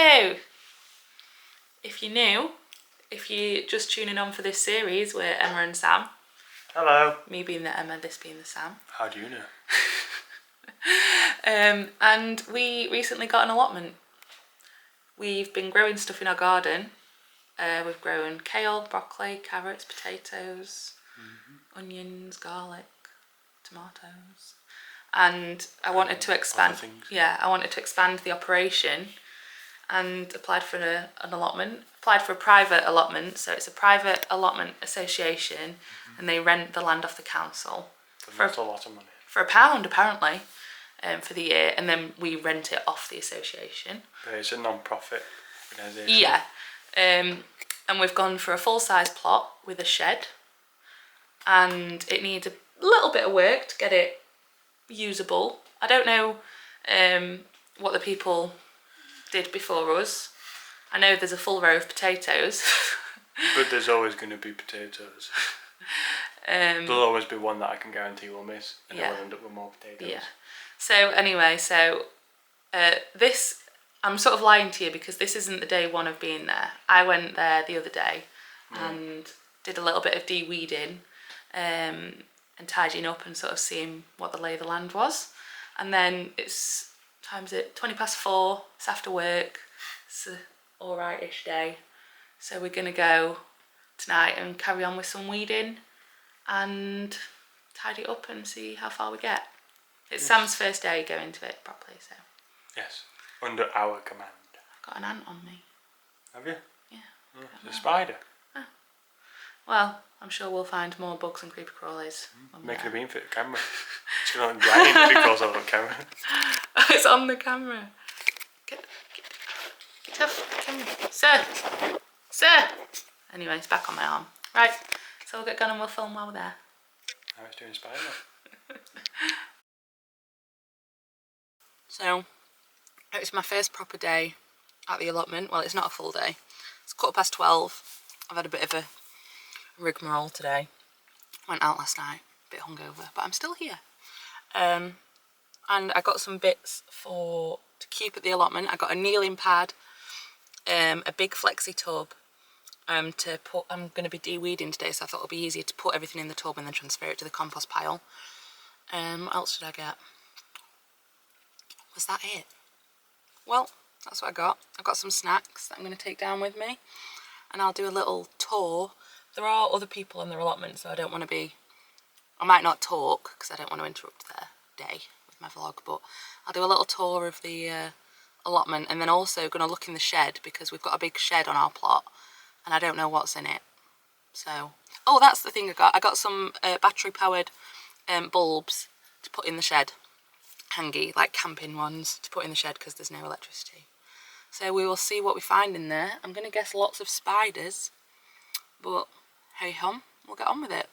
Hello! If you're new, if you're just tuning on for this series, we're Emma and Sam. Hello. Me being the Emma, this being the Sam. How do you know? And we recently got an allotment. We've been growing stuff in our garden. We've grown kale, broccoli, carrots, potatoes, onions, garlic, tomatoes. And I wanted to expand. Yeah, I wanted to expand the operation and applied for an allotment. Applied for a private allotment, so it's a private allotment association, and they rent the land off the council for a lot of money. For £1 apparently, for the year, and then we rent it off the association. But it's a non-profit organisation. Yeah, and we've gone for a full-size plot with a shed, and it needs a little bit of work to get it usable. I don't know what the people did before us. I know there's a full row of potatoes. But there's always going to be potatoes. There'll always be one that I can guarantee we'll miss, and then we'll end up with more potatoes. Yeah. So anyway, this, I'm sort of lying to you because this isn't the day one of being there. I went there the other day and did a little bit of de-weeding and tidying up and sort of seeing what the lay of the land was. And then it's, time's it 4:20, it's after work, it's an alright-ish day. So we're going to go tonight and carry on with some weeding and tidy it up and see how far we get. It's Sam's first day going to it properly, so. Yes, under our command. I've got an ant on me. Have you? Yeah. Oh, it's a spider. Oh. Well, I'm sure we'll find more bugs and creeper crawlies. Making a beam for the camera. It's going to grind if it goes on the camera. Oh, it's on the camera. Get off the camera. Sir! Anyway, it's back on my arm. Right, so we'll get going and we'll film while we're there. I was doing Spider-Man. So, it's my first proper day at the allotment. Well, it's not a full day. It's 12:15. I've had a bit of a rigmarole today. Went out last night, a bit hungover, but I'm still here. And I got some bits to keep at the allotment. I got a kneeling pad, a big flexi tub to put. I'm going to be de-weeding today, so I thought it would be easier to put everything in the tub and then transfer it to the compost pile. What else did I get? Was that it? Well, that's what I got. I got some snacks that I'm going to take down with me, and I'll do a little tour. There are other people in their allotment, so I might not talk because I don't want to interrupt their day with my vlog, but I'll do a little tour of the allotment, and then also going to look in the shed because we've got a big shed on our plot and I don't know what's in it. So, oh, that's the thing I got. I got some battery powered bulbs to put in the shed. Hangy, like camping ones to put in the shed because there's no electricity. So we will see what we find in there. I'm going to guess lots of spiders, but hey hum, we'll get on with it.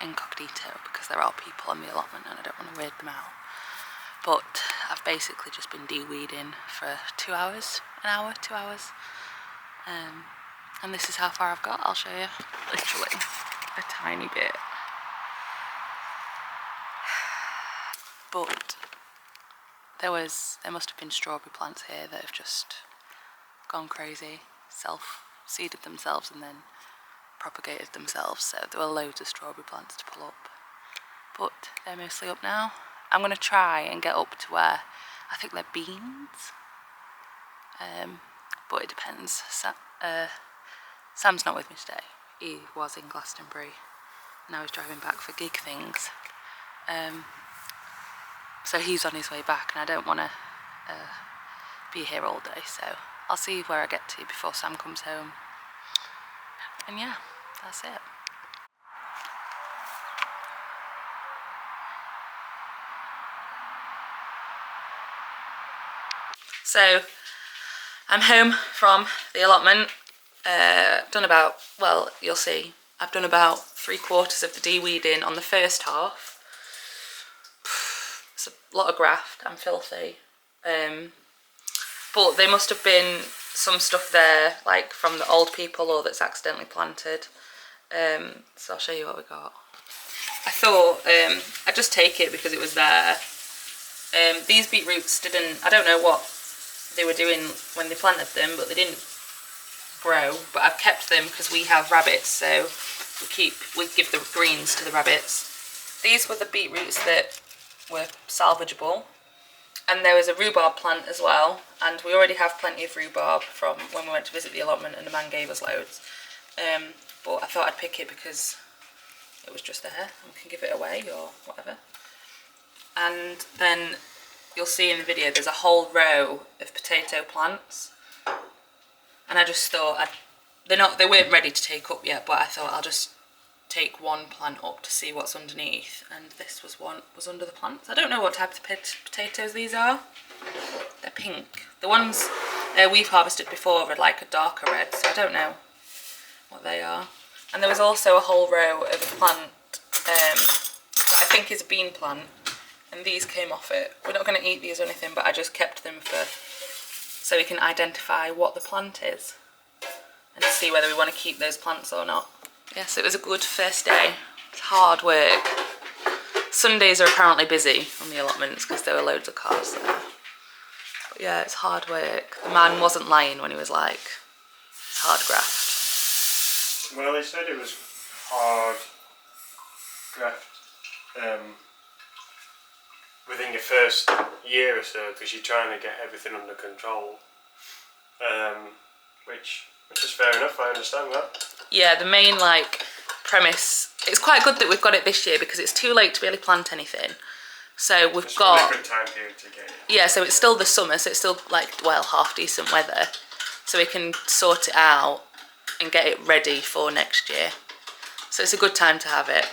Incognito because there are people on the allotment and I don't want to weird them out. But I've basically just been de-weeding for 2 hours, 2 hours. And this is how far I've got. I'll show you literally a tiny bit. but there must have been strawberry plants here that have just gone crazy, self-seeded themselves and then propagated themselves, so there were loads of strawberry plants to pull up, but they're mostly up now. I'm going to try and get up to where I think they're beans, but it depends. Sam's not with me today. He was in Glastonbury, now he's driving back for gig things, so he's on his way back and I don't want to be here all day, so I'll see where I get to before Sam comes home, and yeah, that's it. So I'm home from the allotment. Done about, well, you'll see, I've done about 3/4 of the de-weeding on the first half. It's a lot of graft, I'm filthy. But there must have been some stuff there, like from the old people or that's accidentally planted. So I'll show you what we got. I thought I'd just take it because it was there. These beetroots didn't, I don't know what they were doing when they planted them, but they didn't grow. But I've kept them because we have rabbits, so we give the greens to the rabbits. These were the beetroots that were salvageable. And there was a rhubarb plant as well, and we already have plenty of rhubarb from when we went to visit the allotment and the man gave us loads. But I thought I'd pick it because it was just there and we can give it away or whatever. And then you'll see in the video there's a whole row of potato plants, and I just thought they weren't ready to take up yet, but I thought I'll just take one plant up to see what's underneath, and this was under the plants. I don't know what type of potatoes these are. They're pink. The ones we've harvested before are like a darker red, so I don't know what they are. And there was also a whole row of a plant that I think is a bean plant, and these came off it. We're not going to eat these or anything, but I just kept them so we can identify what the plant is and see whether we want to keep those plants or not. Yes, it was a good first day. It's hard work. Sundays are apparently busy on the allotments because there were loads of cars there. But yeah, it's hard work. The man wasn't lying when he was like, it's hard graft. Well, he said it was hard graft within your first year or so because you're trying to get everything under control, which is fair enough, I understand that. Yeah, the main premise, it's quite good that we've got it this year because it's too late to really plant anything. So we've got a really good time period to get it. Yeah, so it's still the summer, so it's still half decent weather. So we can sort it out and get it ready for next year. So it's a good time to have it.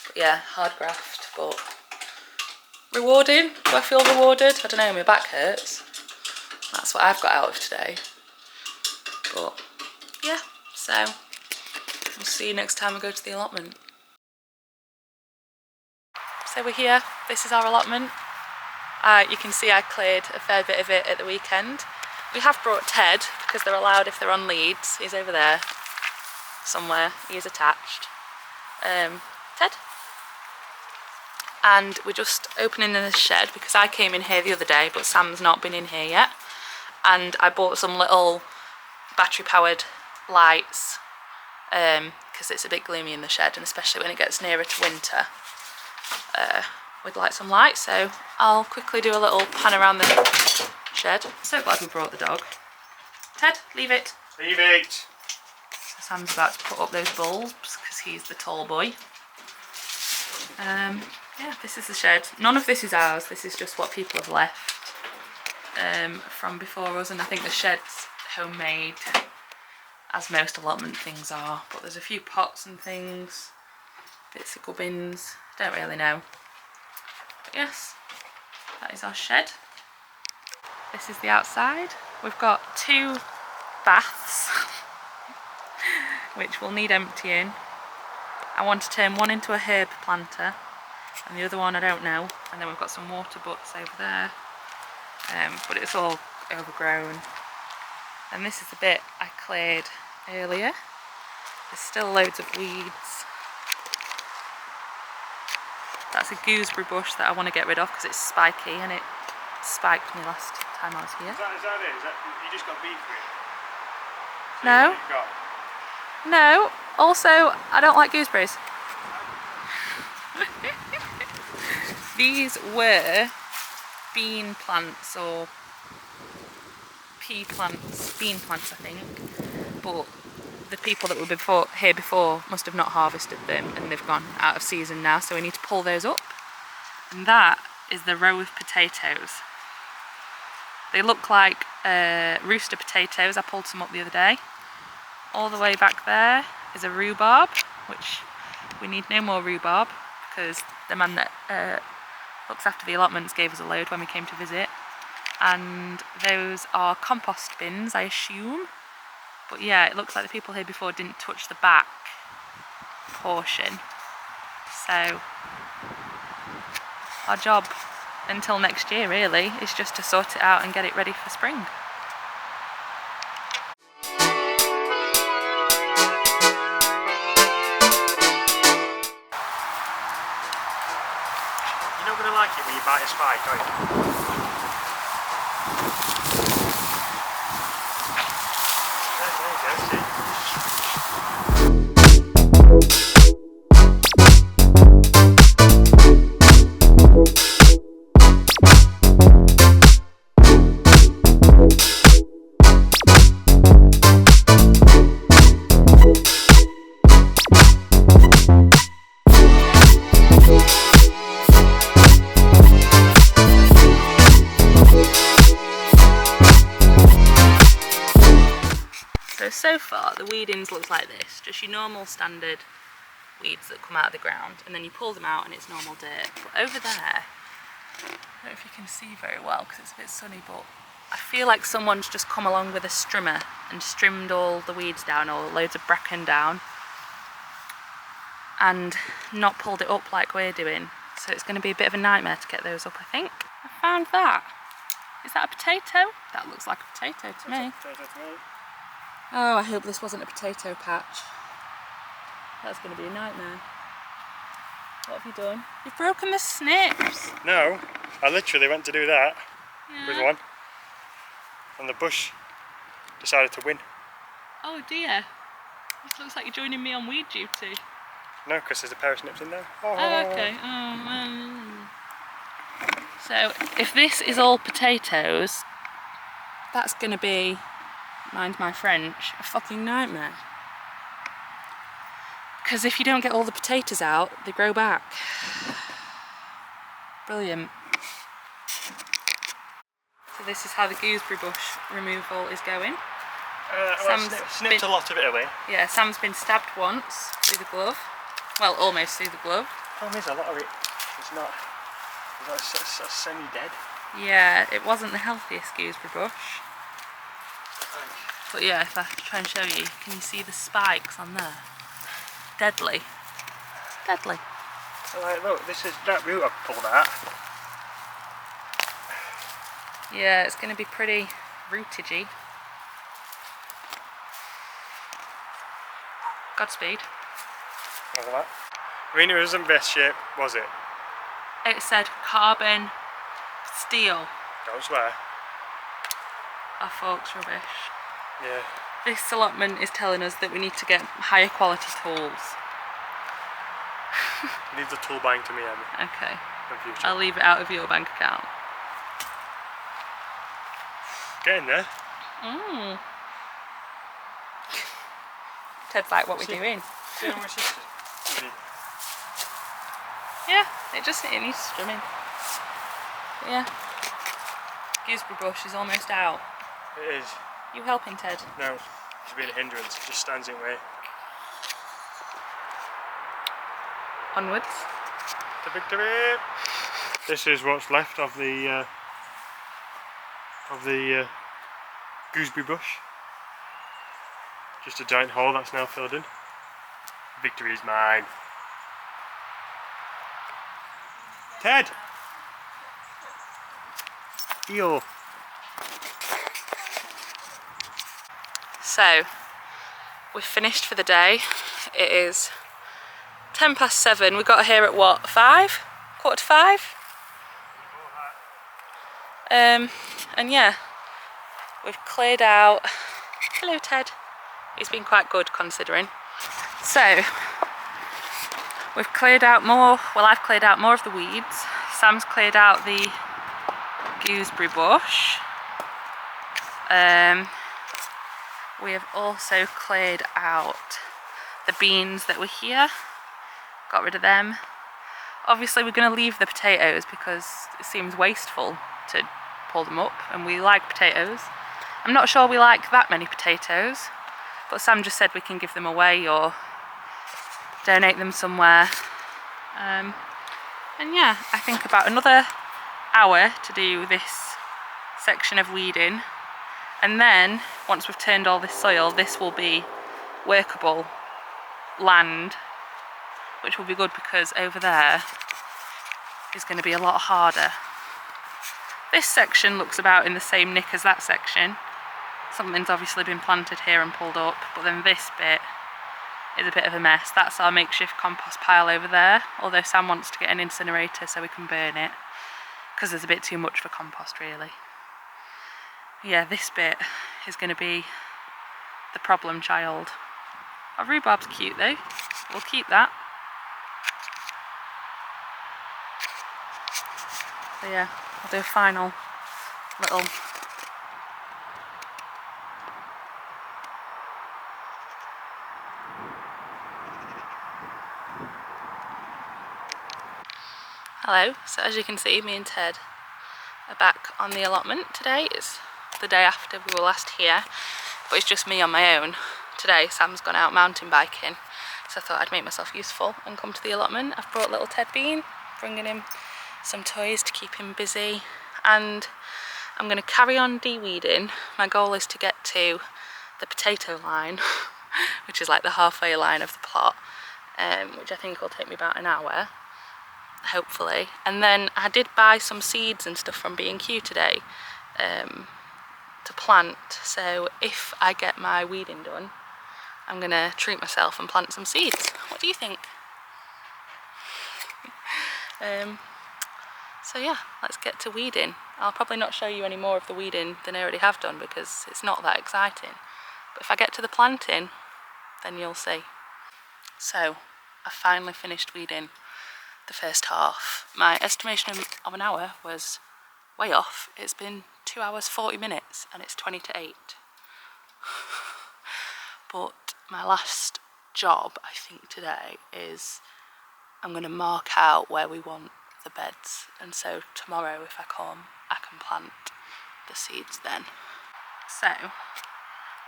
But yeah, hard graft, but rewarding. Do I feel rewarded? I don't know, my back hurts. That's what I've got out of today. But yeah, so we'll see you next time we go to the allotment. So we're here, this is our allotment. You can see I cleared a fair bit of it at the weekend. We have brought Ted because they're allowed if they're on leads. He's over there somewhere, he is attached. Ted? And we're just opening the shed because I came in here the other day but Sam's not been in here yet. And I bought some little battery powered lights because it's a bit gloomy in the shed, and especially when it gets nearer to winter we'd like some light. So I'll quickly do a little pan around the shed. So glad we brought the dog. Ted, leave it. Leave it. So Sam's about to put up those bulbs because he's the tall boy. Yeah, this is the shed. None of this is ours, this is just what people have left from before us, and I think the shed's homemade, as most allotment things are, but there's a few pots and things, bits of gubbins, don't really know. But yes, that is our shed. This is the outside. We've got 2 baths which will need emptying. I want to turn one into a herb planter and the other one I don't know, and then we've got some water butts over there, but it's all overgrown. And this is the bit I cleared earlier. There's still loads of weeds. That's a gooseberry bush that I want to get rid of because it's spiky and it spiked me last time I was here. Is that it? You just got beef for it? No. No. Also, I don't like gooseberries. These were bean plants or pea plants, bean plants I think, but the people that were here before must have not harvested them and they've gone out of season now, so we need to pull those up. And that is the row of potatoes. They look like rooster potatoes. I pulled some up the other day. All the way back there is a rhubarb, which we need no more rhubarb because the man that looks after the allotments gave us a load when we came to visit. And those are compost bins, I assume. But yeah, it looks like the people here before didn't touch the back portion. So our job until next year really is just to sort it out and get it ready for spring. You're not going to like it when you bite a spike, are you? So far the weedings looks like this, just your normal standard weeds that come out of the ground, and then you pull them out and it's normal dirt. But over there, I don't know if you can see very well because it's a bit sunny, but I feel like someone's just come along with a strimmer and trimmed all the weeds down, or loads of bracken down, and not pulled it up like we're doing. So it's going to be a bit of a nightmare to get those up, I think. I found that. Is that a potato? That looks like a potato to me. Oh, I hope this wasn't a potato patch. That's going to be a nightmare. What have you done? You've broken the snips. No, I literally went to do that with one, and the bush decided to win. Oh dear. This looks like you're joining me on weed duty. No, because there's a pair of snips in there. Oh, okay. So, if this is all potatoes, that's going to be, mind my French, a fucking nightmare. Because if you don't get all the potatoes out, they grow back. Brilliant. So this is how the gooseberry bush removal is going. Snipped a lot of it away. Yeah, Sam's been stabbed once through the glove. Well, almost through the glove. Problem is, a lot of it, it's not semi-dead. Yeah, it wasn't the healthiest gooseberry bush. But yeah, if I try and show you, can you see the spikes on there? Deadly. Deadly. So like, look, this is that root I've pulled out. Yeah, it's going to be pretty rootagey. Godspeed. Look at that. I mean, it wasn't best shape, was it? It said carbon steel. Don't swear. Our folks rubbish. Yeah. This allotment is telling us that we need to get higher quality tools. Leave the tool buying to me, Emma. Okay. In future. I'll leave it out of your bank account. Get in there. Mm. Ted's like, what we're doing? See how much this is? Yeah, it needs strumming. But yeah. Gooseberry bush is almost out. It is. You helping, Ted? No, it's been a hindrance. It just stands in the way. Onwards. To victory! This is what's left of the gooseberry bush. Just a giant hole that's now filled in. Victory is mine. Ted! Eel. So, we've finished for the day. It is 7:10. We got here at what, 5? 4:45. And yeah, we've cleared out. Hello Ted. He's been quite good considering. So we've cleared out more, well I've cleared out more of the weeds. Sam's cleared out the gooseberry bush. We have also cleared out the beans that were here. Got rid of them. Obviously we're going to leave the potatoes because it seems wasteful to pull them up, and we like potatoes. I'm not sure we like that many potatoes, but Sam just said we can give them away or donate them somewhere. And yeah, I think about another hour to do this section of weeding, and then once we've turned all this soil, this will be workable land, which will be good because over there is going to be a lot harder. This section looks about in the same nick as that section. Something's obviously been planted here and pulled up, but then this bit is a bit of a mess. That's our makeshift compost pile over there, although Sam wants to get an incinerator so we can burn it, because there's a bit too much for compost really. Yeah, this bit is going to be the problem child. Our rhubarb's cute though, we'll keep that. So yeah, I'll do a final little hello. So as you can see, me and Ted are back on the allotment today. It's the day after we were last here, but it's just me on my own today. Sam's gone out mountain biking, so I thought I'd make myself useful and come to the allotment. I've brought little Ted Bean, bringing him some toys to keep him busy, and I'm going to carry on de-weeding. My goal is to get to the potato line, which is like the halfway line of the plot, which I think will take me about an hour, hopefully. And then I did buy some seeds and stuff from B&Q today to plant, so if I get my weeding done, I'm going to treat myself and plant some seeds. What do you think? So yeah, let's get to weeding. I'll probably not show you any more of the weeding than I already have done because it's not that exciting. But if I get to the planting, then you'll see. So, I finally finished weeding the first half. My estimation of an hour was way off. It's been 2 hours 40 minutes and it's 20 to 8. But my last job, I think today, is I'm going to mark out where we want the beds, and so tomorrow if I come I can plant the seeds then. So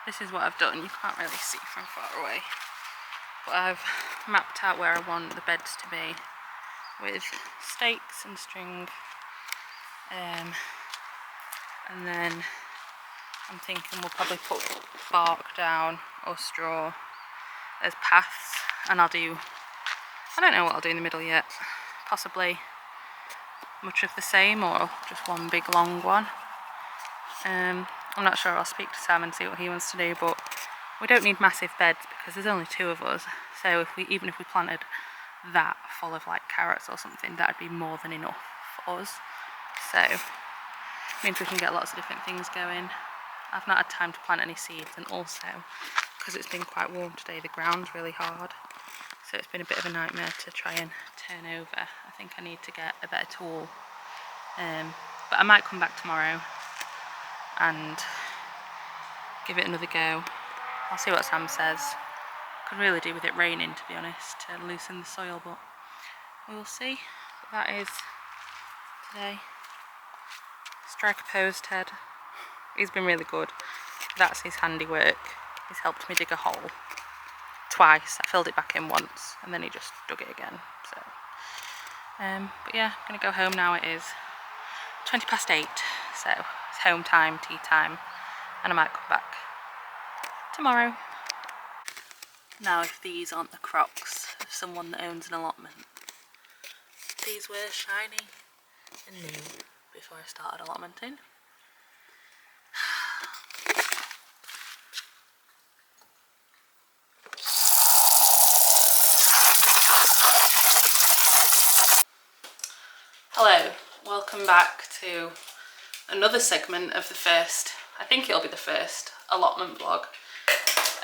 this is what I've done. You can't really see from far away, but I've mapped out where I want the beds to be with stakes and string, and then I'm thinking we'll probably put bark down or straw as paths, and I don't know what I'll do in the middle yet. Possibly much of the same or just one big long one. I'm not sure. I'll speak to Sam and see what he wants to do, but we don't need massive beds because there's only 2 of us, so even if we planted that full of like carrots or something, that would be more than enough for us. So it means we can get lots of different things going. I've not had time to plant any seeds, and also because it's been quite warm today, the ground's really hard, so it's been a bit of a nightmare to try and turn over. I think I need to get a better tool, but I might come back tomorrow and give it another go. I'll see what Sam says. Could really do with it raining, to be honest, to loosen the soil, but we'll see. But that is today. Strike a pose, Ted. He's been really good. That's his handiwork. He's helped me dig a hole twice. I filled it back in once and then he just dug it again. So, but yeah, I'm gonna go home now. It is 8:20, so it's home time, tea time, and I might come back tomorrow. Now, if these aren't the Crocs of someone that owns an allotment, these were shiny and new before I started allotmenting. welcome back to another segment of the first, I think it'll be the first allotment vlog.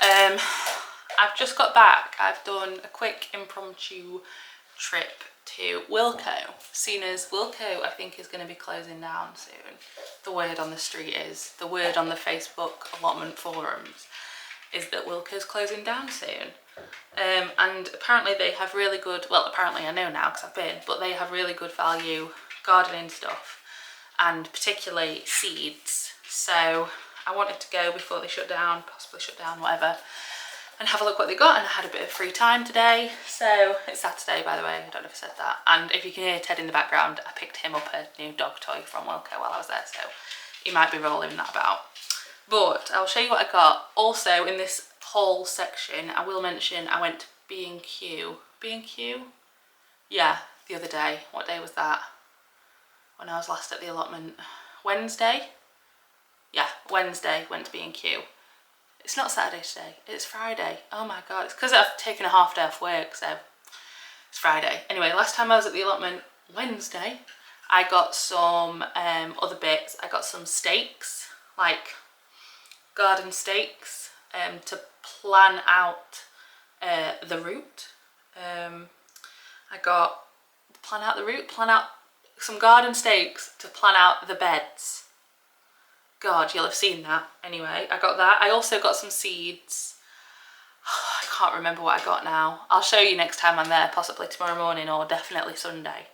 I've just got back. I've done a quick impromptu trip to Wilko, seeing as Wilko I think is going to be closing down soon. The word on the street is, the word on the Facebook allotment forums is that Wilko's closing down soon. And apparently they have really good, well apparently I know now because I've been, but they have really good value gardening stuff and particularly seeds. So I wanted to go before they shut down, possibly shut down, whatever, and have a look what they got. And I had a bit of free time today, so it's Saturday by the way, I don't know if I said that. And if you can hear Ted in the background, I picked him up a new dog toy from Wilko while I was there, so he might be rolling that about. But I'll show you what I got. Also in this haul section, I will mention I went to B&Q. B&Q? Yeah, the other day. What day was that? When I was last at the allotment. Wednesday? Yeah, Wednesday went to B&Q. It's not Saturday today, it's Friday. Oh my god, it's because I've taken a half day off work, so it's Friday. Anyway, last time I was at the allotment, Wednesday, I got some other bits. I got some stakes, like garden stakes, to plan out the route. I got plan out the route, plan out some garden stakes to plan out the beds. God, you'll have seen that. Anyway, I got that. I also got some seeds. I can't remember what I got now. I'll show you next time I'm there, possibly tomorrow morning or definitely Sunday.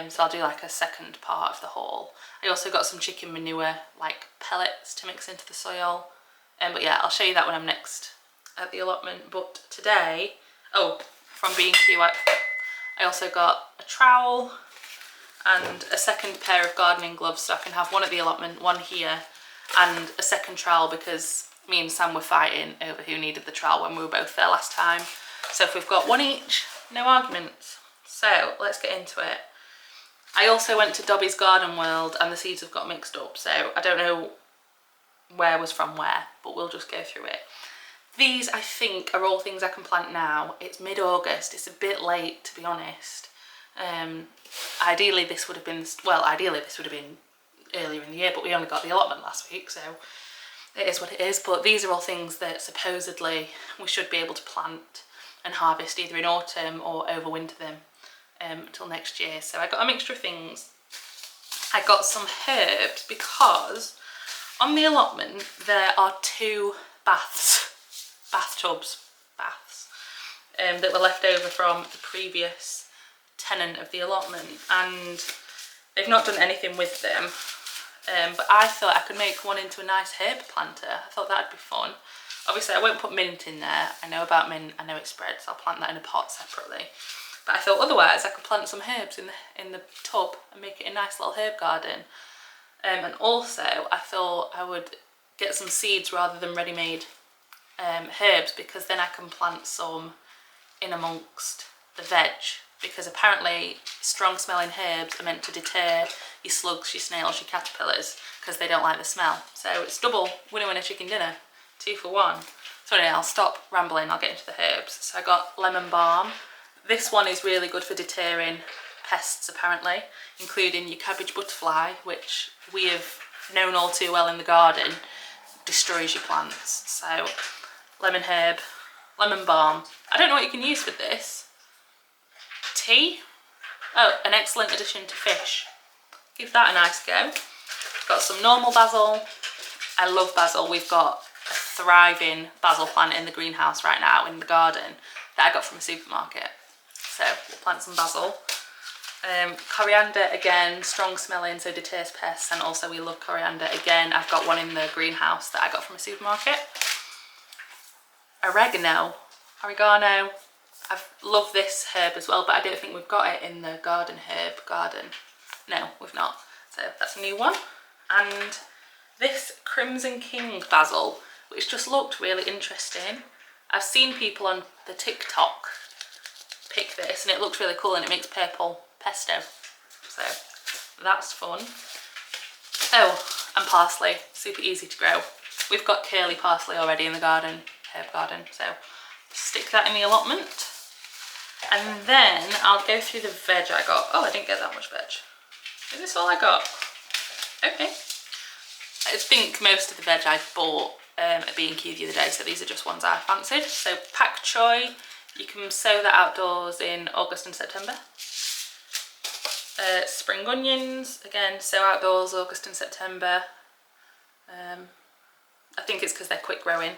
So I'll do like a second part of the haul. I also got some chicken manure, like pellets to mix into the soil. But yeah, I'll show you that when I'm next at the allotment. But today, oh, from B&Q, I also got a trowel and a second pair of gardening gloves, so I can have one at the allotment, one here, and a second trowel because me and Sam were fighting over who needed the trowel when we were both there last time. So if we've got one each, no arguments. So let's get into it. I also went to Dobby's Garden World and the seeds have got mixed up, so I don't know where was from where, but we'll just go through it. These, I think, are all things I can plant now. It's mid-August, it's a bit late to be honest. Ideally this would have been, well, ideally this would have been earlier in the year, but we only got the allotment last week, so it is what it is. But these are all things that supposedly we should be able to plant and harvest either in autumn or overwinter them until next year. So I got a mixture of things. I got some herbs because on the allotment there are two baths that were left over from the previous tenant of the allotment, and they've not done anything with them. But I thought I could make one into a nice herb planter. I thought that'd be fun. Obviously I won't put mint in there. I know about mint, I know it spreads. I'll plant that in a pot separately. But I thought otherwise I could plant some herbs in the tub and make it a nice little herb garden. And also I thought I would get some seeds rather than ready-made herbs, because then I can plant some in amongst the veg, because apparently strong smelling herbs are meant to deter your slugs, your snails, your caterpillars, because they don't like the smell. So it's double winner chicken dinner, 2 for 1. So anyway, I'll stop rambling, I'll get into the herbs. So I got lemon balm. This one is really good for deterring pests apparently, including your cabbage butterfly, which we have known all too well in the garden, destroys your plants. So lemon herb, lemon balm. I don't know what you can use with this. Tea. Oh, an excellent addition to fish. Give that a nice go. Got some normal basil. I love basil. We've got a thriving basil plant in the greenhouse right now in the garden that I got from a supermarket. So we'll plant some basil. Coriander, again, strong smelling, so deters pests, and also we love coriander. Again, I've got one in the greenhouse that I got from a supermarket. Oregano. I love this herb as well, but I don't think we've got it in the garden herb garden. No, we've not. So that's a new one. And this Crimson King basil, which just looked really interesting. I've seen people on the TikTok pick this and it looks really cool and it makes purple pesto. So that's fun. Oh, and parsley, super easy to grow. We've got curly parsley already in the garden, herb garden, so stick that in the allotment. And then I'll go through the veg I got. Oh, I didn't get that much veg. Is this all I got? Okay. I think most of the veg I bought at B&Q the other day, so these are just ones I fancied. So pak choy, you can sow that outdoors in August and September. Spring onions, again, sow outdoors August and September. I think it's because they're quick growing.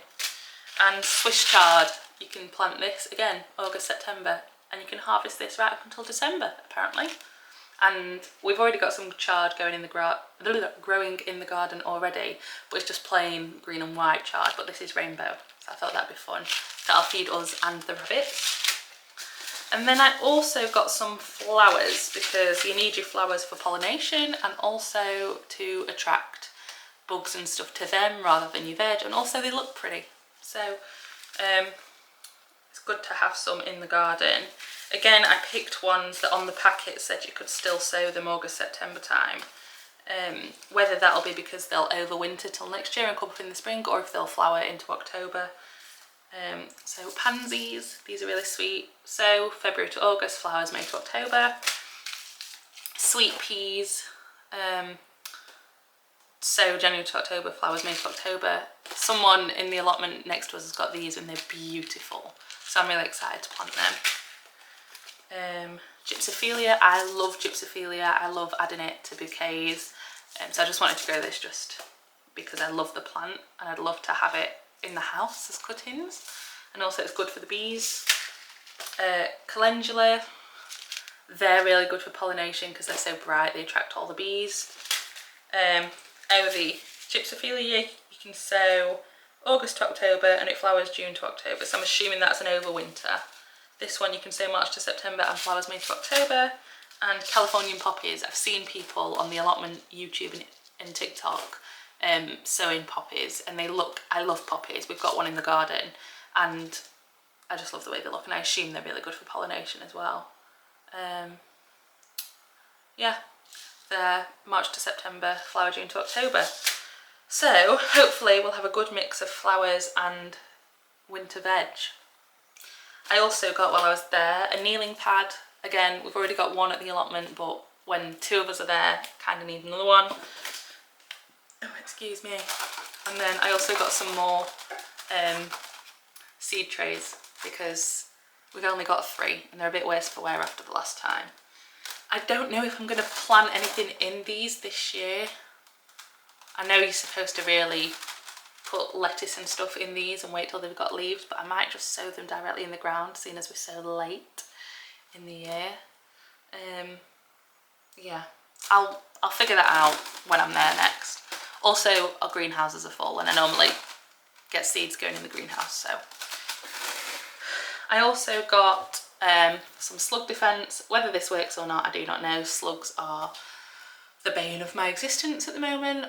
And Swiss chard, you can plant this again August, September, and you can harvest this right up until December apparently. And we've already got some chard growing in the garden already, but it's just plain green and white chard, but this is rainbow, so I thought that'd be fun. That'll feed us and the rabbits. And then I also got some flowers, because you need your flowers for pollination and also to attract bugs and stuff to them rather than your veg, and also they look pretty. So it's good to have some in the garden. Again, I picked ones that on the packet said you could still sow them August, September time. Whether that'll be because they'll overwinter till next year and come up in the spring, or if they'll flower into October. So pansies, these are really sweet. So February to August, flowers May to October. Sweet peas, so January to October, flowers May to October. Someone in the allotment next to us has got these and they're beautiful, so I'm really excited to plant them. Gypsophilia, I love gypsophilia, I love adding it to bouquets, so I just wanted to grow this just because I love the plant and I'd love to have it in the house as cuttings, and also it's good for the bees. Calendula, they're really good for pollination because they're so bright, they attract all the bees. The gypsophilia, you can sow August to October and it flowers June to October, so I'm assuming that's an overwinter. This one you can sow March to September and flowers May to October. And Californian poppies, I've seen people on the allotment YouTube and TikTok sowing poppies, and they look, I love poppies, we've got one in the garden and I just love the way they look, and I assume they're really good for pollination as well. Yeah, they're March to September, flower June to October. So hopefully we'll have a good mix of flowers and winter veg. I also got, while I was there, a kneeling pad. Again, we've already got one at the allotment, but when two of us are there, kind of need another one. Oh, excuse me. And then I also got some more seed trays, because we've only got 3 and they're a bit worse for wear after the last time. I don't know if I'm going to plant anything in these this year. I know you're supposed to really put lettuce and stuff in these and wait till they've got leaves, but I might just sow them directly in the ground, seeing as we're so late in the year. Yeah, I'll figure that out when I'm there next. Also, our greenhouses are full and I normally get seeds going in the greenhouse, so. I also got some slug defence. Whether this works or not, I do not know. Slugs are the bane of my existence at the moment.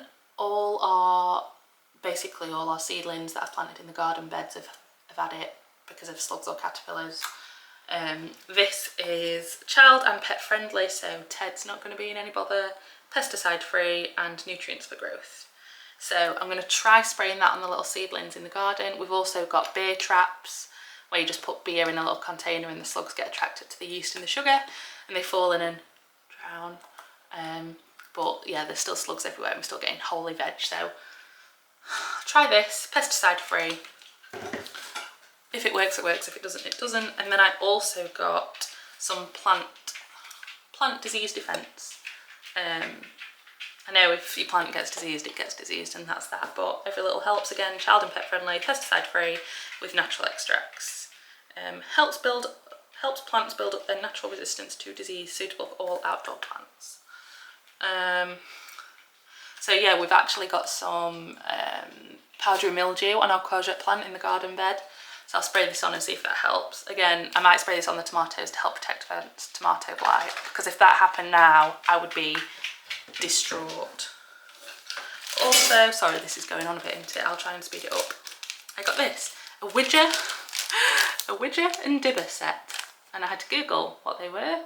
Basically all our seedlings that I've planted in the garden beds have had it because of slugs or caterpillars. This is child and pet friendly, so Ted's not going to be in any bother, pesticide free and nutrients for growth. So I'm going to try spraying that on the little seedlings in the garden. We've also got beer traps, where you just put beer in a little container and the slugs get attracted to the yeast and the sugar and they fall in and drown. But yeah, there's still slugs everywhere and we're still getting wholly veg, so try this, pesticide free. If it works, it works. If it doesn't, it doesn't. And then I also got some plant disease defence. I know if your plant gets diseased, it gets diseased, and that's that. But every little helps. Again, child and pet friendly, pesticide free, with natural extracts. Helps plants build up their natural resistance to disease, suitable for all outdoor plants. So yeah, we've actually got some powdery mildew on our courgette plant in the garden bed. So I'll spray this on and see if that helps. Again, I might spray this on the tomatoes to help protect against tomato blight, because if that happened now, I would be distraught. Also, sorry, this is going on a bit, isn't it? I'll try and speed it up. I got this, a widger and dibber set, and I had to Google what they were.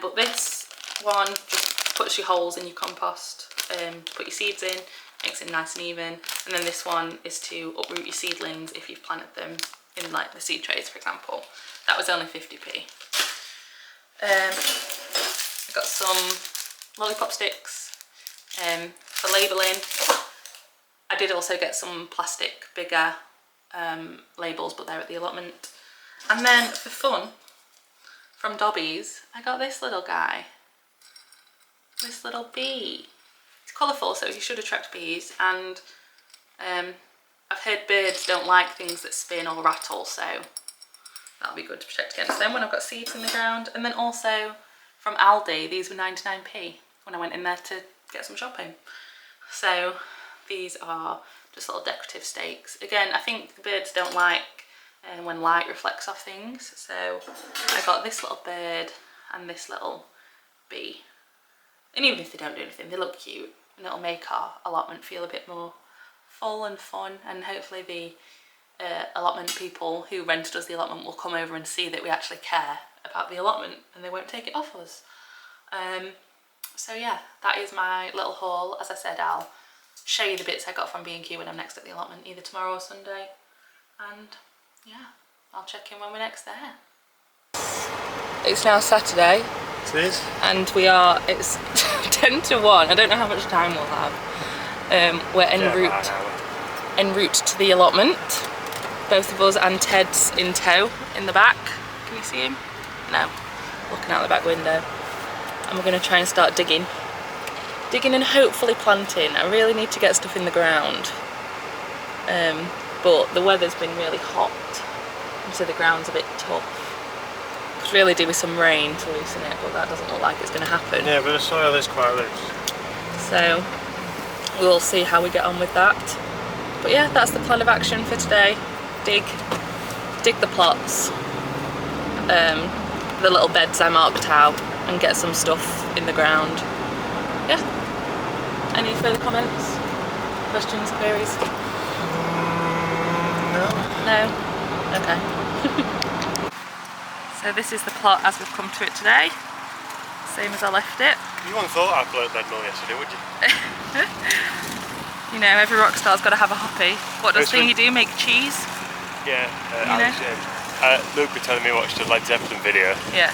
But this one just puts your holes in your compost to put your seeds in, makes it nice and even. And then this one is to uproot your seedlings if you've planted them in like the seed trays, for example. That was only 50p. I got some lollipop sticks for labelling. I did also get some plastic bigger labels, but they're at the allotment. And then for fun, from Dobbies, I got this little guy. This little bee. It's colourful, so he should attract bees. And I've heard birds don't like things that spin or rattle, so that'll be good to protect against them when I've got seeds in the ground. And then also from Aldi, these were 99p when I went in there to get some shopping. So these are just little decorative stakes. Again, I think the birds don't like when light reflects off things, so I got this little bird and this little bee. And even if they don't do anything, they look cute, and it'll make our allotment feel a bit more full and fun, and hopefully the allotment people who rented us the allotment will come over and see that we actually care about the allotment and they won't take it off us. So yeah, that is my little haul. As I said, I'll show you the bits I got from B&Q when I'm next at the allotment, either tomorrow or Sunday, and yeah, I'll check in when we're next there. It's now Saturday. It is. And it's 10 to 1. I don't know how much time we'll have. We're en route to the allotment. Both of us, and Ted's in tow in the back. Can you see him? No. Looking out the back window. And we're going to try and start digging. Digging and hopefully planting. I really need to get stuff in the ground. But the weather's been really hot, so the ground's a bit tough. Could really do with some rain to loosen it, but that doesn't look like it's going to happen. Yeah, but the soil is quite loose. So we'll see how we get on with that. But yeah, that's the plan of action for today. Dig the plots, the little beds I marked out, and get some stuff in the ground. Yeah. Any further comments? Questions, queries? No. No? Okay. So this is the plot as we've come to it today. Same as I left it. You wouldn't thought I'd blow that mill yesterday, would you? You know, every rock star's got to have a hobby. What does Thingy do? Make cheese? Yeah, Luke was telling me he watched a Led Zeppelin video. Yeah.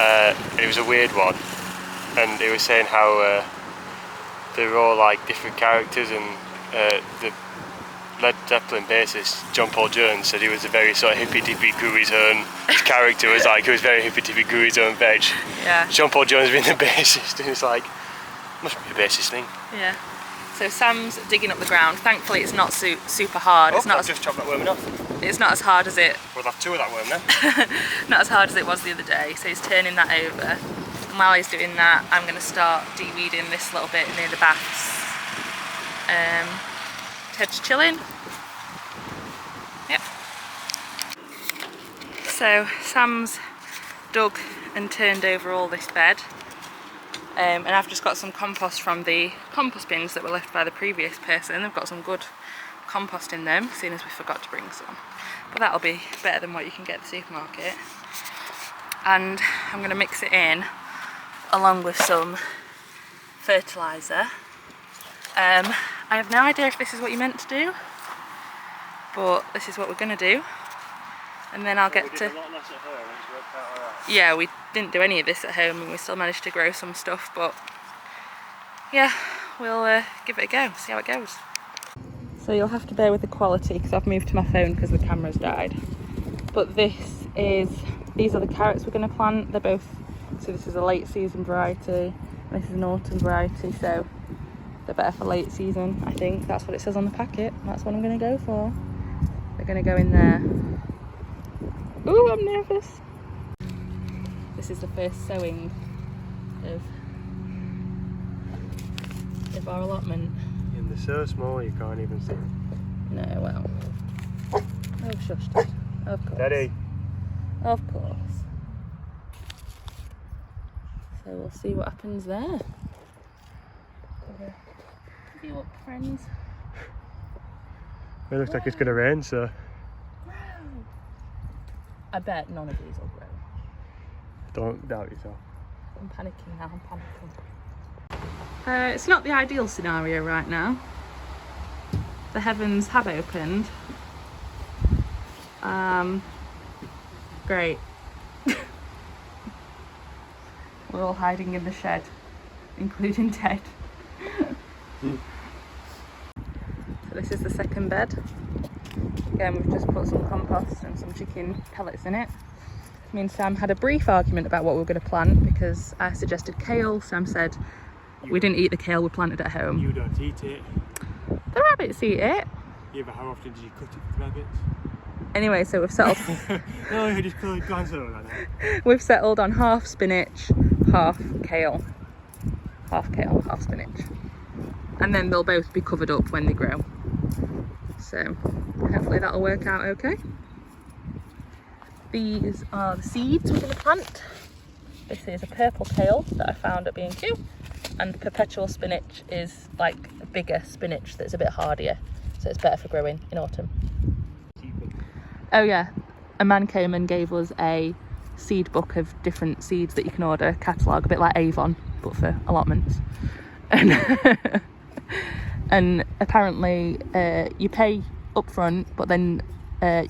And it was a weird one. And he was saying how they were all like different characters, and the Led Zeppelin bassist John Paul Jones said he was a very sort of hippy-dippy, grew his own. His character was like, he was very hippy-dippy, grew his own veg. Yeah. John Paul Jones being the bassist, and it's like, must be a bassist thing. Yeah. So Sam's digging up the ground. Thankfully it's not super hard. Oh, it's not just chopped that worm off. It's not as hard as it... We'll have two of that worm then. Not as hard as it was the other day. So he's turning that over. And while he's doing that, I'm going to start de-weeding this little bit near the baths. Ted's chilling. Yep. So Sam's dug and turned over all this bed. And I've just got some compost from the compost bins that were left by the previous person. They've got some good compost in them, seeing as we forgot to bring some. But that'll be better than what you can get at the supermarket. And I'm going to mix it in along with some fertiliser. I have no idea if this is what you meant to do, but this is what we're going to do. And then I'll get to... Yeah, we didn't do any of this at home and we still managed to grow some stuff, but yeah, we'll give it a go, see how it goes. So you'll have to bear with the quality because I've moved to my phone because the camera's died. But these are the carrots we're going to plant. They're both, so this is a late season variety, this is an autumn variety, so they're better for late season, I think. That's what it says on the packet. That's what I'm going to go for. They're going to go in there. Ooh, I'm nervous. This is the first sowing of our allotment. And they're so small you can't even see them. No, well. Oh, shush, Dad. Of course. Daddy. Of course. So we'll see what happens there. Give you up, friends. It looks like it's going to rain, so... I bet none of these will grow. Don't doubt yourself. I'm panicking now, I'm panicking. It's not the ideal scenario right now. The heavens have opened. Great. We're all hiding in the shed. including Ted. So this is the second bed. Again, we've just put some compost and some chicken pellets in it. Me and Sam had a brief argument about what we were going to plant because I suggested kale. Sam said we didn't eat the kale we planted at home. You don't eat it. The rabbits eat it. Yeah, but how often did you cut it for the rabbits? Anyway, so we've settled. No, you just glance over like that. We've settled on half spinach, half kale. Half kale, half spinach. And then they'll both be covered up when they grow. So hopefully that'll work out okay. These are the seeds we're going to plant. This is a purple kale that I found at B&Q, and perpetual spinach is like a bigger spinach that's a bit hardier, so it's better for growing in autumn. Oh yeah, a man came and gave us a seed book of different seeds that you can order, catalogue, a bit like Avon but for allotments. And apparently you pay up front, but then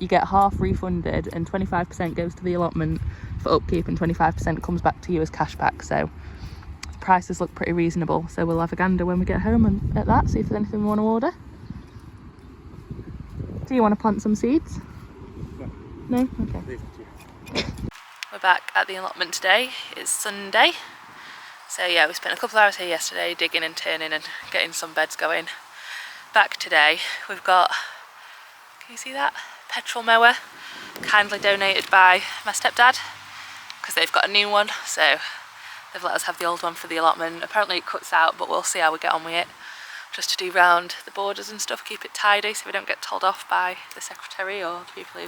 you get half refunded and 25% goes to the allotment for upkeep and 25% comes back to you as cash back. So the prices look pretty reasonable, so we'll have a gander when we get home and at that, see if there's anything we want to order. Do you want to plant some seeds? No? Okay. We're back at the allotment today. It's Sunday. So yeah, we spent a couple of hours here yesterday digging and turning and getting some beds going. Back today, we've got, can you see that? Petrol mower, kindly donated by my stepdad, because they've got a new one, so they've let us have the old one for the allotment. Apparently it cuts out, but we'll see how we get on with it. Just to do round the borders and stuff, keep it tidy so we don't get told off by the secretary or the people who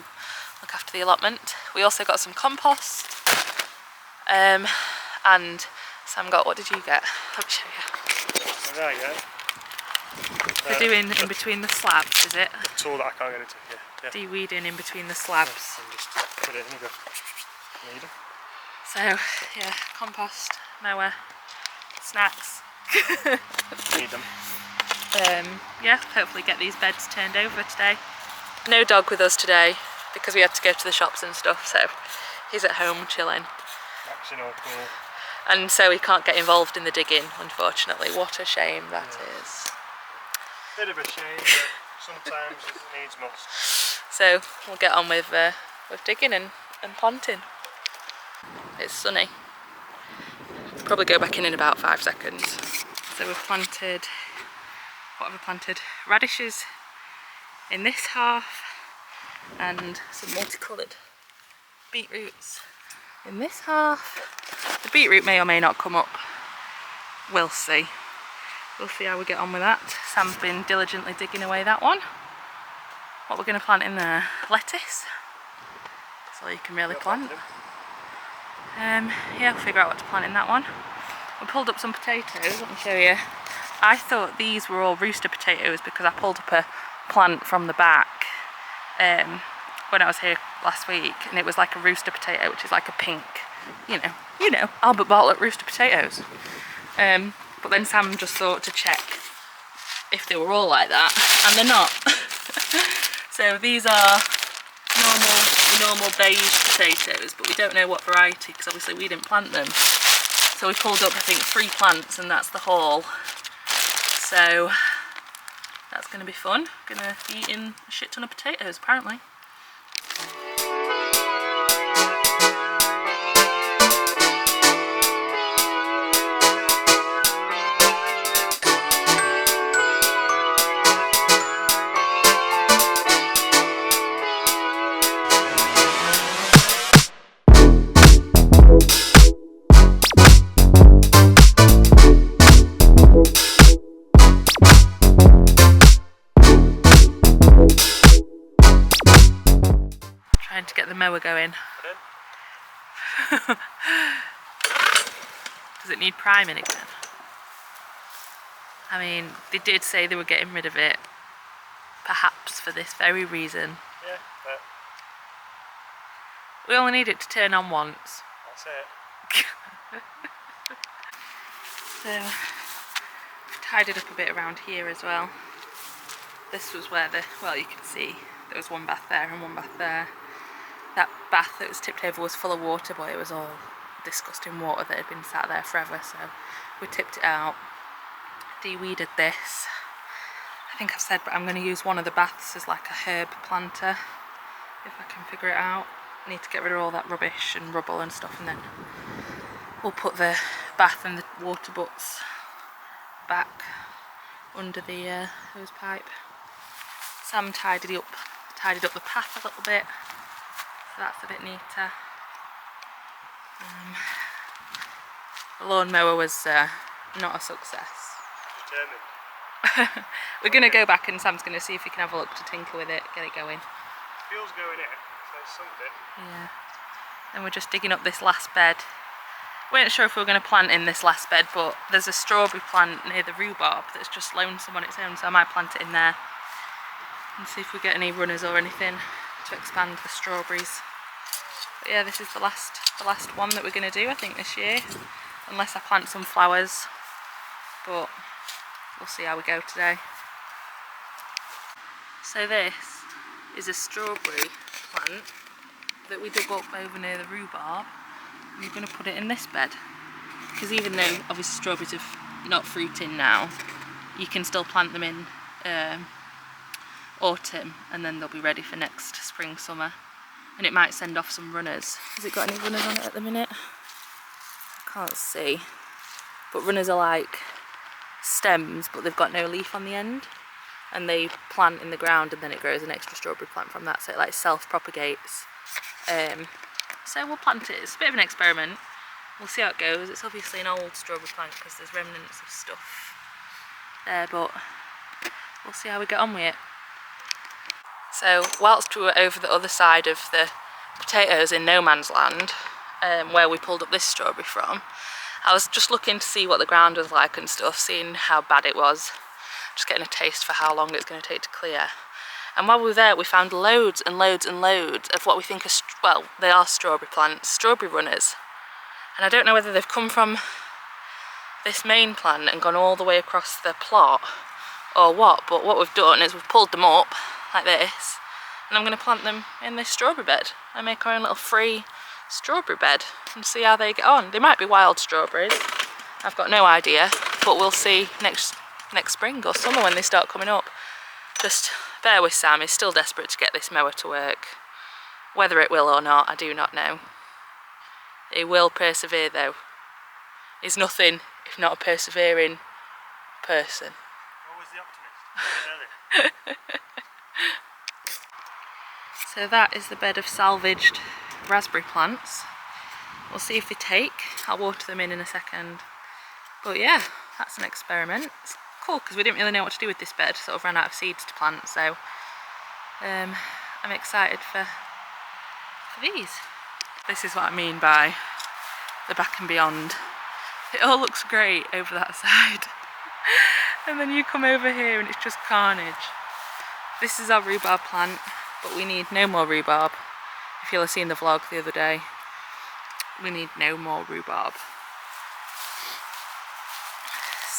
look after the allotment. We also got some compost, and Sam got, what did you get? Let me show you. There you go. We're doing in between the slabs, is it? The tool that I can't get into here. Yeah. De-weeding in between the slabs. Yes, and just put it in and go. There you go. So yeah, compost, mower, snacks. Need them. Yeah, hopefully get these beds turned over today. No dog with us today because we had to go to the shops and stuff, so he's at home chilling. Waxing all cool. And so he can't get involved in the digging, unfortunately. What a shame that is. Bit of a shame, but sometimes it needs must. So we'll get on with digging and planting. It's sunny. Probably go back in about 5 seconds. So we've planted, what have we planted? Radishes in this half and some multicoloured beetroots in this half. The beetroot may or may not come up. We'll see. We'll see how we get on with that. Sam's been diligently digging away that one. What we're going to plant in there? Lettuce. That's all you can really plant. Yeah, we'll figure out what to plant in that one. We pulled up some potatoes, let me show you. I thought these were all rooster potatoes because I pulled up a plant from the back when I was here last week, and it was like a rooster potato, which is like a pink, you know, Albert Bartlett rooster potatoes. But then Sam just thought to check if they were all like that, and they're not. So these are normal beige potatoes, but we don't know what variety because obviously we didn't plant them. So we pulled up, I think, 3 plants, and that's the haul. So that's going to be fun. Going to be eating a shit ton of potatoes, apparently. Trying to get the mower going. Does it need priming again? I mean, they did say they were getting rid of it, perhaps for this very reason. Yeah, but We only need it to turn on once. that's it. So, I've tidied up a bit around here as well. This was where well, you can see there was one bath there and one bath there. That bath that was tipped over was full of water, but it was all disgusting water that had been sat there forever, so we tipped it out, de-weeded this. I think I've said, but I'm going to use one of the baths as like a herb planter, if I can figure it out. I need to get rid of all that rubbish and rubble and stuff, and then we'll put the bath and the water butts back under the hose pipe. Sam tidied up the path a little bit, so that's a bit neater. The lawnmower was not a success. Determined. We're going to go back and Sam's going to see if he can have a look to tinker with it, get it going. Fuel's going in, so sunk it. Yeah. And we're just digging up this last bed. We weren't sure if we were going to plant in this last bed, but there's a strawberry plant near the rhubarb that's just lonesome on its own, so I might plant it in there and see if we get any runners or anything to expand the strawberries. But yeah, this is the last one that we're going to do, I think, this year, unless I plant some flowers, but we'll see how we go today. So this is a strawberry plant that we dug up over near the rhubarb. We're going to put it in this bed, because even though obviously strawberries are not fruiting now, you can still plant them in autumn, and then they'll be ready for next spring, summer, and it might send off some runners. Has it got any runners on it at the minute? I can't see, but runners are like stems, but they've got no leaf on the end, and they plant in the ground, and then it grows an extra strawberry plant from that, so it like self-propagates. So we'll plant it. It's a bit of an experiment. We'll see how it goes. It's obviously an old strawberry plant because there's remnants of stuff there, but we'll see how we get on with it. So whilst we were over the other side of the potatoes in no man's land, where we pulled up this strawberry from, I was just looking to see what the ground was like and stuff, seeing how bad it was, just getting a taste for how long it's going to take to clear. And while we were there, we found loads and loads and loads of what we think are, well, they are strawberry plants, strawberry runners. And I don't know whether they've come from this main plant and gone all the way across the plot or what, but what we've done is we've pulled them up like this, and I'm going to plant them in this strawberry bed and make our own little free strawberry bed and see how they get on. They might be wild strawberries, I've got no idea, but we'll see next spring or summer when they start coming up. Just bear with Sam, he's still desperate to get this mower to work. Whether it will or not, I do not know. He will persevere though. He's nothing if not a persevering person. Always the optimist. So that is the bed of salvaged raspberry plants. We'll see if they take. I'll water them in a second. But yeah, that's an experiment. It's cool because we didn't really know what to do with this bed, sort of ran out of seeds to plant, so I'm excited for these. This is what I mean by the back and beyond. It all looks great over that side and then you come over here and it's just carnage. This is our rhubarb plant, but we need no more rhubarb. If you'll have seen the vlog the other day, we need no more rhubarb.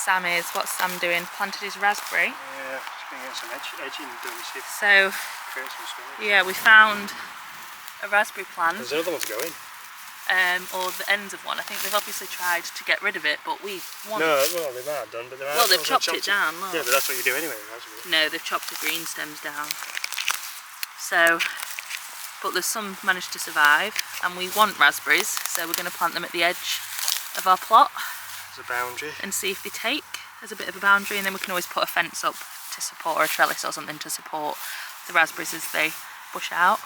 What's Sam doing? Planted his raspberry. Yeah, just going to get some edging done, see if so, create some storage. Yeah, we found a raspberry plant. There's another one's going. Or the ends of one. I think they've obviously tried to get rid of it, but we want. No, well, they might have done, but they might. Well, they've chopped it down. Look. Yeah, but that's what you do anyway, raspberry. No, they've chopped the green stems down. So, but there's some managed to survive, and we want raspberries, so we're going to plant them at the edge of our plot. As a boundary. And see if they take as a bit of a boundary, and then we can always put a fence up to support, or a trellis or something to support the raspberries as they bush out.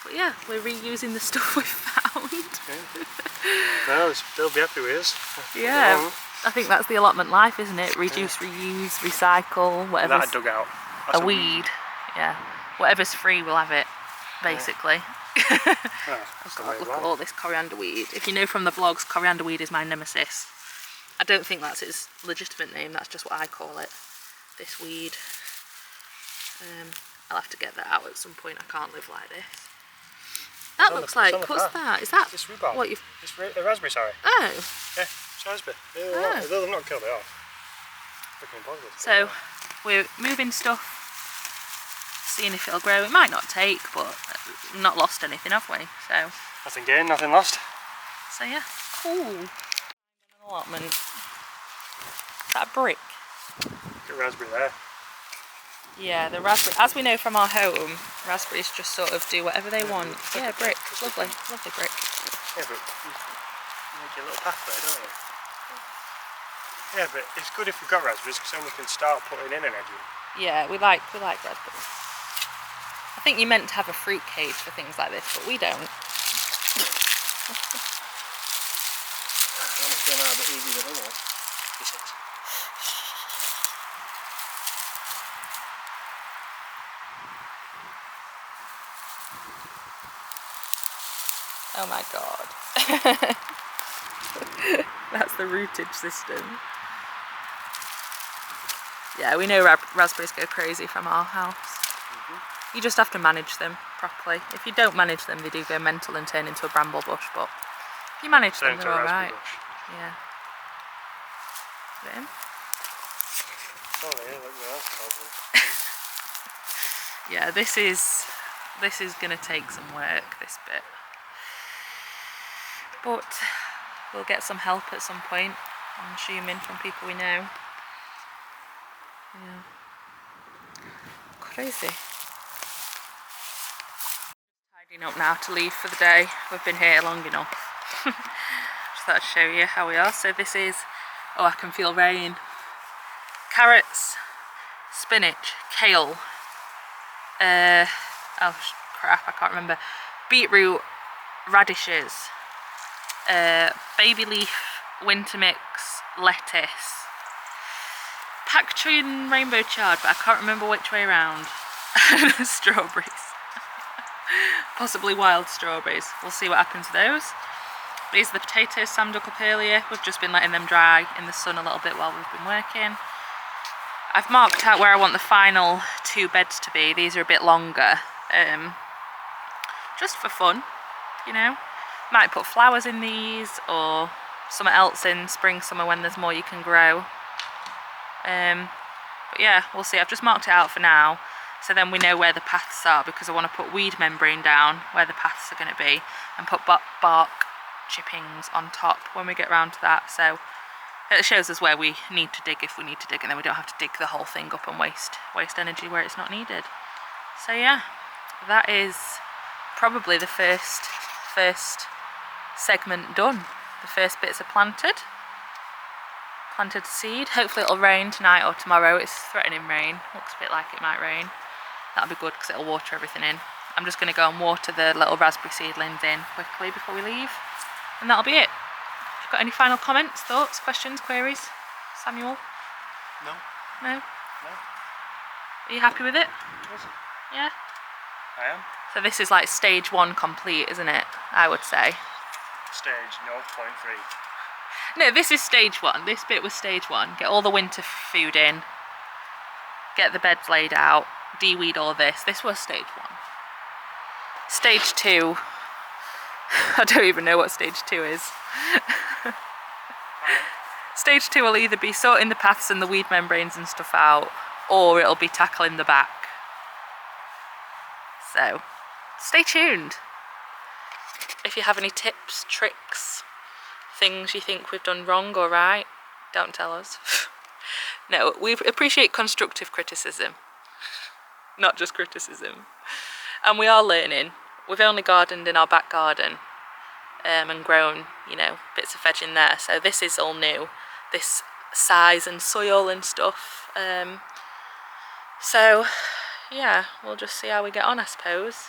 But yeah, we're reusing the stuff we found. Okay. Well, they'll be happy with us. Yeah, I think that's the allotment life, isn't it? Reduce, reuse, recycle, whatever's that dug out. a weed. Yeah, whatever's free, we'll have it, basically. Oh, Oh God, look at all this coriander weed. If you know from the vlogs, coriander weed is my nemesis. I don't think that's its legitimate name, that's just what I call it, this weed. I'll have to get that out at some point, I can't live like this. That looks like, what's that? Is that it's rhubarb. what you've... It's a raspberry, sorry. Oh. Yeah, it's raspberry. Oh. They'll not kill it off. Looking positive. So, we're moving stuff, seeing if it'll grow. It might not take, but we've not lost anything, have we? So nothing gained, nothing lost. So yeah, cool. Allotment. Is that a brick? Got raspberry there. Yeah, the raspberry. As we know from our home, raspberries just sort of do whatever they want. Yeah, brick. Lovely, lovely brick. Yeah, but you make a little pathway, don't you? Yeah, but it's good if we've got raspberries because then we can start putting in an edging. Yeah, we like raspberries. I think you're meant to have a fruit cage for things like this, but we don't. That was going out a bit easier than otherwise. This is. Oh my god. That's the rootage system. Yeah, we know raspberries go crazy from our house. You just have to manage them properly. If you don't manage them, they do go mental and turn into a bramble bush, but if you manage them, they're alright. Yeah. Put it in. Oh yeah, look at that problem. Yeah, this is gonna take some work, this bit. But we'll get some help at some point, I'm assuming, from people we know. Yeah. Crazy. Tidying up now to leave for the day. We've been here long enough. Just thought I'd show you how we are. So this is, oh, I can feel rain. Carrots, spinach, kale, oh crap, I can't remember. Beetroot, radishes, baby leaf, winter mix, lettuce, pak choi and rainbow chard, but I can't remember which way around. Strawberries. Possibly wild strawberries. We'll see what happens to those. These are the potatoes Sam dug up earlier. We've just been letting them dry in the sun a little bit while we've been working. I've marked out where I want the final 2 beds to be. These are a bit longer, just for fun, you know. Might put flowers in these or something else in spring, summer when there's more you can grow. But yeah, we'll see. I've just marked it out for now, so then we know where the paths are, because I want to put weed membrane down where the paths are going to be and put bark chippings on top when we get round to that. So it shows us where we need to dig if we need to dig, and then we don't have to dig the whole thing up and waste energy where it's not needed. So yeah, that is probably the first segment done. The first bits are planted seed. Hopefully it'll rain tonight or tomorrow. It's threatening rain. Looks a bit like it might rain. That'll be good because it'll water everything in. I'm just going to go and water the little raspberry seedlings in quickly before we leave, and that'll be it. Got any final comments, thoughts, questions, queries? Samuel? No. No? No. Are you happy with it? Yes. Yeah? I am. So this is like stage 1 complete, isn't it? I would say. Stage 0.3. No, this is stage 1. This bit was stage 1. Get all the winter food in. Get the beds laid out. De-weed all this. This was stage 1. Stage 2. I don't even know what stage 2 is. Stage 2 will either be sorting the paths and the weed membranes and stuff out, or it'll be tackling the back. So, stay tuned. If you have any tips, tricks, things you think we've done wrong or right, don't tell us. No, we appreciate constructive criticism, not just criticism. And we are learning. We've only gardened in our back garden and grown, you know, bits of veg in there. So this is all new, this size and soil and stuff. So yeah, we'll just see how we get on, I suppose.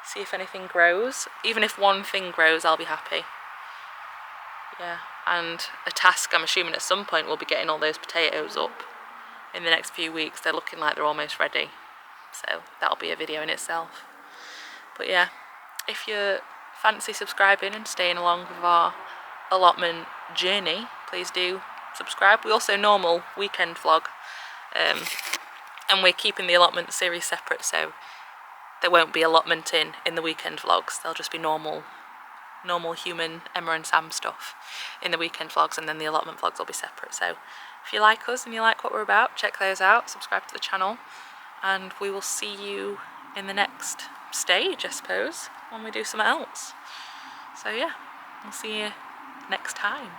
See if anything grows. Even if one thing grows, I'll be happy. Yeah, and a task, I'm assuming at some point we'll be getting all those potatoes up in the next few weeks. They're looking like they're almost ready. So that'll be a video in itself. But yeah, if you fancy subscribing and staying along with our allotment journey, please do subscribe. We also normal weekend vlog, and we're keeping the allotment series separate, so there won't be allotment in the weekend vlogs. They'll just be normal human Emma and Sam stuff in the weekend vlogs, and then the allotment vlogs will be separate. So if you like us and you like what we're about, check those out, subscribe to the channel, and we will see you in the next stage, I suppose, when we do something else. So yeah, I'll see you next time.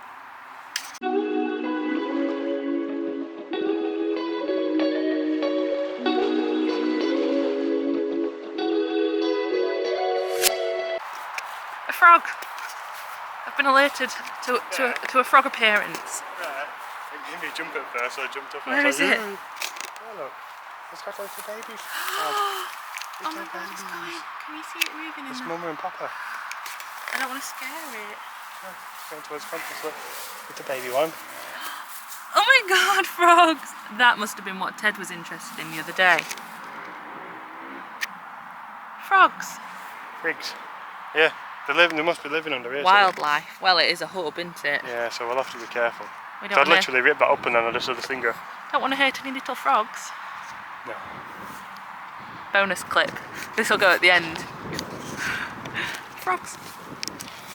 A frog! I've been alerted to a frog appearance. Right. You made me jump at first, so I jumped up. Where is it? Oh look, it's got a little baby. Oh my god, it's going. Can you see it moving in It's there? Mama and Papa. I don't want to scare it. It's going towards Francis, look. With the baby one. Oh my god, frogs! That must have been what Ted was interested in the other day. Frogs. Frigs. Yeah, they must be living under here. Wildlife. Well, it is a hub, isn't it? So yeah, so we'll have to be careful. We So don't I'd literally rip that up and then I'd just have this finger. don't want to hurt any little frogs. No. Bonus clip. This will go at the end. Frogs.